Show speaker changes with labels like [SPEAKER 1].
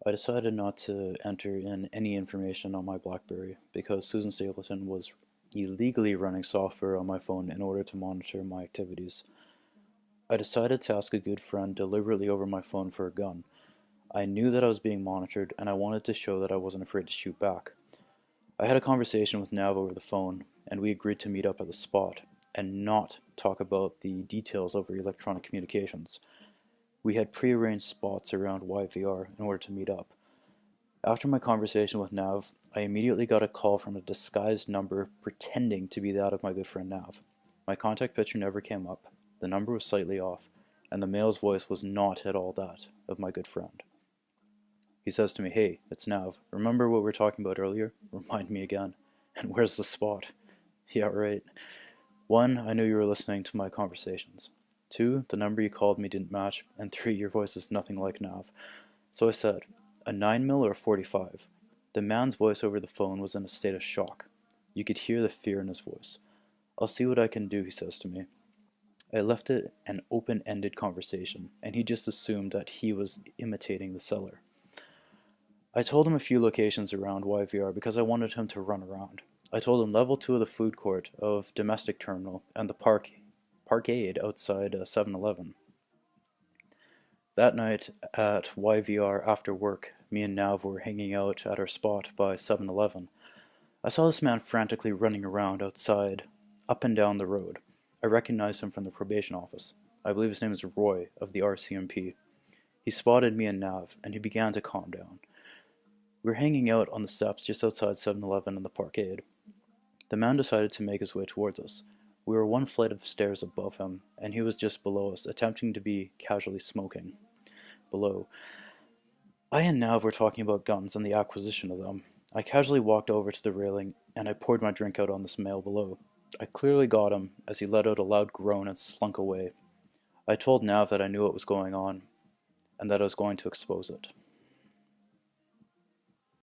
[SPEAKER 1] I decided not to enter in any information on my BlackBerry because Susan Stapleton was illegally running software on my phone in order to monitor my activities. I decided to ask a good friend deliberately over my phone for a gun. I knew that I was being monitored and I wanted to show that I wasn't afraid to shoot back. I had a conversation with Nav over the phone and we agreed to meet up at the spot and not talk about the details over electronic communications. We had prearranged spots around YVR in order to meet up. After my conversation with Nav, I immediately got a call from a disguised number pretending to be that of my good friend Nav. My contact picture never came up, the number was slightly off, and the male's voice was not at all that of my good friend. He says to me, "Hey, it's Nav. Remember what we were talking about earlier? Remind me again. And where's the spot?" Yeah, right. 1, I knew you were listening to my conversations. 2, the number you called me didn't match, and 3, your voice is nothing like Nav. So I said, "A 9mm or a 45? The man's voice over the phone was in a state of shock. You could hear the fear in his voice. "I'll see what I can do," he says to me. I left it an open-ended conversation, and he just assumed that he was imitating the seller. I told him a few locations around YVR because I wanted him to run around. I told him level 2 of the food court of Domestic Terminal and the parkade outside 7-Eleven. That night at YVR after work, me and Nav were hanging out at our spot by 7-Eleven. I saw this man frantically running around outside, up and down the road. I recognized him from the probation office. I believe his name is Roy of the RCMP. He spotted me and Nav, and he began to calm down. We were hanging out on the steps just outside 7-Eleven and the parkade. The man decided to make his way towards us. We were one flight of stairs above him, and he was just below us, attempting to be casually smoking. Below. I and Nav were talking about guns and the acquisition of them. I casually walked over to the railing, and I poured my drink out on this male below. I clearly got him, as he let out a loud groan and slunk away. I told Nav that I knew what was going on, and that I was going to expose it.